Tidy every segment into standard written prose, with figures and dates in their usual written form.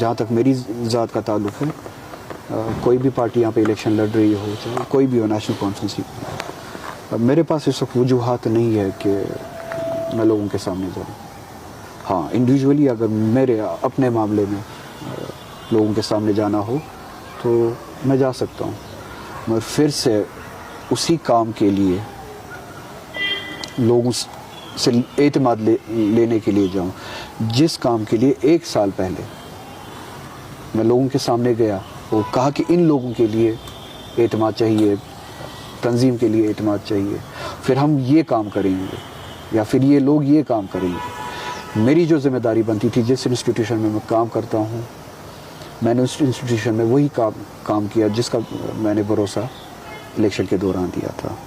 जहाँ तक मेरी ज़ात का ताल्लुक़ है, कोई भी पार्टी यहाँ पे इलेक्शन लड़ रही हो, चाहे कोई भी हो, नेशनल कॉन्फ्रेंस की, मेरे पास इस वक्त वजूहात नहीं है कि मैं लोगों के सामने जाऊँ। हाँ, इंडिविजुअली अगर मेरे अपने मामले में लोगों के सामने जाना हो तो मैं जा सकता हूँ, मगर फिर से उसी काम के लिए लोगों से एतमाद लेने के लिए जाऊँ जिस काम के लिए 1 साल पहले मैं लोगों के सामने गया और कहा कि इन लोगों के लिए एतमाद चाहिए, तंजीम के लिए एतमाद चाहिए, फिर हम ये काम करेंगे या फिर ये लोग ये काम करेंगे। मेरी जो जिम्मेदारी बनती थी, जिस इंस्टीट्यूशन में मैं काम करता हूँ, मैंने उस इंस्टीट्यूशन में वही काम किया जिसका मैंने भरोसा इलेक्शन के दौरान दिया था।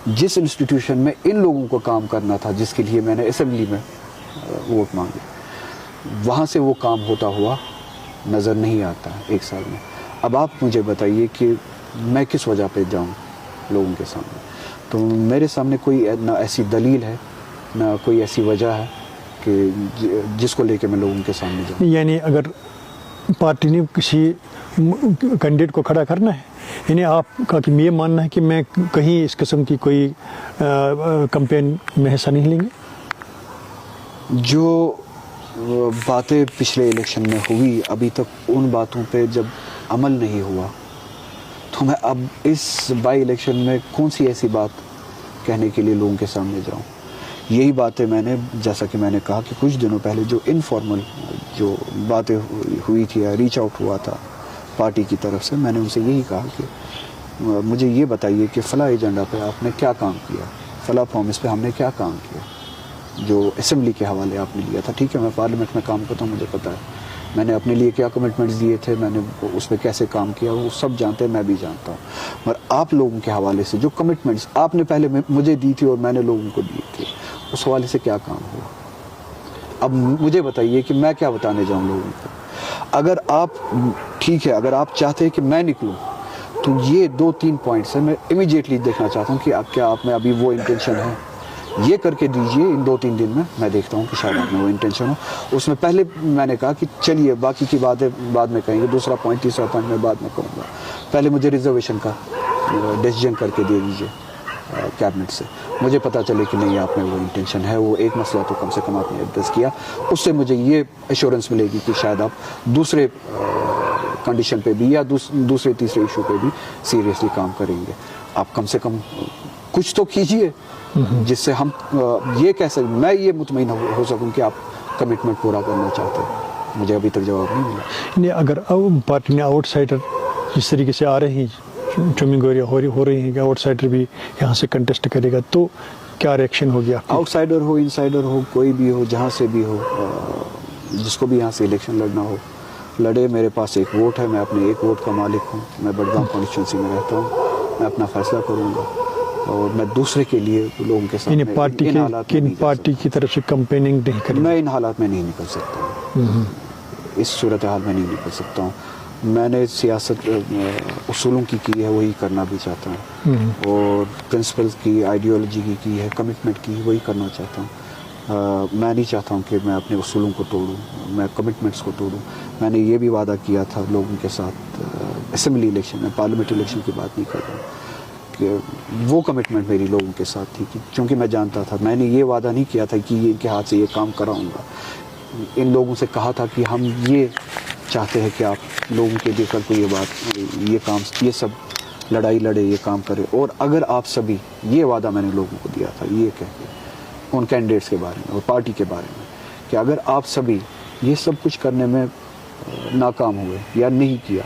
जिस इंस्टीट्यूशन में इन लोगों को काम करना था, जिसके लिए मैंने असेंबली में वोट मांगे, वहाँ से वो काम होता हुआ नज़र नहीं आता 1 साल में। अब आप मुझे बताइए कि मैं किस वजह पे जाऊँ लोगों के सामने? तो मेरे सामने कोई ना ऐसी दलील है, ना कोई ऐसी वजह है कि जिसको लेके मैं लोगों के सामने जाऊँ। यानी अगर पार्टी ने किसी कैंडिडेट को खड़ा करना है, यानी आपका कि ये मानना है कि मैं कहीं इस किस्म की कोई कैंपेन में हिस्सा नहीं लेंगे? जो बातें पिछले इलेक्शन में हुई, अभी तक उन बातों पे जब अमल नहीं हुआ, तो मैं अब इस बाई इलेक्शन में कौन सी ऐसी बात कहने के लिए लोगों के सामने जाऊं? यही बातें मैंने, जैसा कि मैंने कहा कि कुछ दिनों पहले जो इनफॉर्मल जो बातें हुई थी या रीच आउट हुआ था पार्टी की तरफ से, मैंने उनसे यही कहा कि मुझे ये बताइए कि फ़ला एजेंडा पे आपने क्या काम किया, फ़ला प्रॉमिस पे हमने क्या काम किया, जो असेंबली के हवाले आपने लिया था। ठीक है, मैं पार्लियामेंट में काम करता हूँ, मुझे पता है मैंने अपने लिए क्या कमिटमेंट्स दिए थे, मैंने उस पर कैसे काम किया, वो सब जानते हैं, मैं भी जानता हूँ। मगर आप लोगों के हवाले से जो कमिटमेंट्स आपने पहले मुझे दी थी और मैंने लोगों को दिए थे, उस हवाले से क्या काम हुआ? अब मुझे बताइए कि मैं क्या बताने जाऊँ लोगों को? अगर आप, ठीक है, अगर आप चाहते हैं कि मैं निकलूँ, तो ये 2-3 पॉइंट्स हैं, मैं इमीडिएटली देखना चाहता हूँ कि क्या आप में अभी वो इंटेंशन है। ये करके दीजिए इन 2-3 दिन में, मैं देखता हूँ कि शायद आप में वो इंटेंशन हो। उसमें पहले मैंने कहा कि चलिए बाकी की बातें बाद में कहेंगे, दूसरा पॉइंट, तीसरा पॉइंट मैं बाद में कहूँगा, पहले मुझे रिजर्वेशन का डिसीजन करके दे दीजिए कैबिनेट से, मुझे पता चले कि नहीं आप में वो इंटेंशन है। वो एक मसला तो कम से कम आपने एड्रेस किया, उससे मुझे ये एश्योरेंस मिलेगी कि शायद आप दूसरे कंडीशन पे भी या दूसरे तीसरे इशू पे भी सीरियसली काम करेंगे। आप कम से कम कुछ तो कीजिए जिससे हम ये कह सकें, मैं ये मुतमईन हो सकूं कि आप कमिटमेंट पूरा करना चाहते हैं। मुझे अभी तक जवाब नहीं मिला। नहीं, अगर पार्टी ने आउटसाइडर जिस तरीके से आ रही हैं, चुमिंगोरिया हो रही हैं कि आउटसाइडर भी यहाँ से कंटेस्ट करेगा, तो क्या रिएक्शन हो गया? आउटसाइडर हो, इनसाइडर हो, कोई भी हो, जहाँ से भी हो, जिसको भी यहाँ से इलेक्शन लड़ना हो, लड़े। मेरे पास एक वोट है, मैं अपने एक वोट का मालिक हूँ, मैं बड़गांव कॉन्स्टिट्यूंसी में रहता हूँ, मैं अपना फैसला करूँगा और मैं दूसरे के लिए लोगों के सामने पार्टी की तरफ से कैंपेनिंग नहीं करें। मैं इन हालात में नहीं निकल सकता, इस सूरत हाल में नहीं निकल सकता हूँ। मैंने सियासत उसूलों की है, वही करना भी चाहता हूँ, और प्रिंसिपल्स की, आइडियोलॉजी की है, कमिटमेंट की, वही करना चाहता हूँ। मैं नहीं चाहता हूँ कि मैं अपने उसूलों को तोड़ूँ, मैं कमिटमेंट्स को तोड़ूँ। मैंने ये भी वादा किया था लोगों के साथ असेंबली इलेक्शन में, पार्लियामेंट इलेक्शन की बात नहीं कर रहा हूँ, कि वो कमिटमेंट मेरी लोगों के साथ थी कि क्योंकि मैं जानता था, मैंने ये वादा नहीं किया था कि ये इनके हाथ से ये काम कराऊंगा। इन लोगों से कहा था कि हम ये चाहते हैं कि आप लोगों के लिए कल को ये बात, ये काम, ये सब लड़ाई लड़े, ये काम करे। और अगर आप सभी, ये वादा मैंने लोगों को दिया था, ये कह के उन कैंडिडेट्स के बारे में और पार्टी के बारे में, कि अगर आप सभी ये सब कुछ करने में नाकाम हुए या नहीं किया,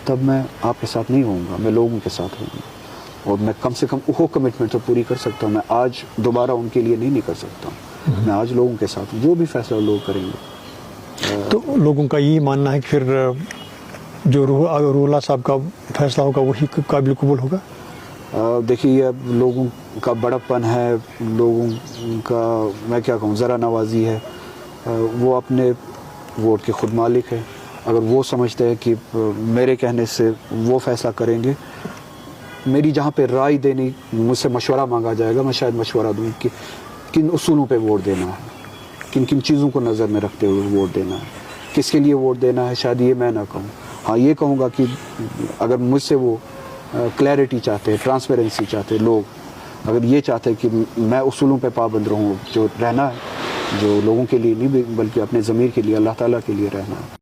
तब मैं आपके साथ नहीं होऊंगा, मैं लोगों के साथ होऊंगा। और मैं कम से कम वो कमिटमेंट तो पूरी कर सकता हूँ। मैं आज दोबारा उनके लिए नहीं निकल सकता हूँ, मैं आज लोगों के साथ हूँ, जो भी फैसला लोग करेंगे। तो लोगों का यही मानना है कि फिर जो रूला साहब का फैसला होगा वही काबिल कबूल होगा? देखिए, अब लोगों का बड़प्पन है, लोगों का, मैं क्या कहूँ, ज़रा नवाजी है, वो अपने वोट के खुद मालिक है। अगर वो समझते हैं कि मेरे कहने से वो फैसला करेंगे, मेरी जहाँ पे राय देनी, मुझसे मशवरा मांगा जाएगा, मैं शायद मशवरा दूँ कि किन उसूलों पे वोट देना है, किन किन चीज़ों को नज़र में रखते हुए वोट देना है। किसके लिए वोट देना है शायद ये मैं ना कहूँ। हाँ ये कहूँगा कि अगर मुझसे वो क्लैरिटी चाहते हैं, ट्रांसपेरेंसी चाहते हैं लोग, अगर ये चाहते हैं कि मैं उसूलों पे पाबंद रहूँ, जो रहना है जो लोगों के लिए नहीं बल्कि अपने ज़मीर के लिए, अल्लाह ताला के लिए रहना है।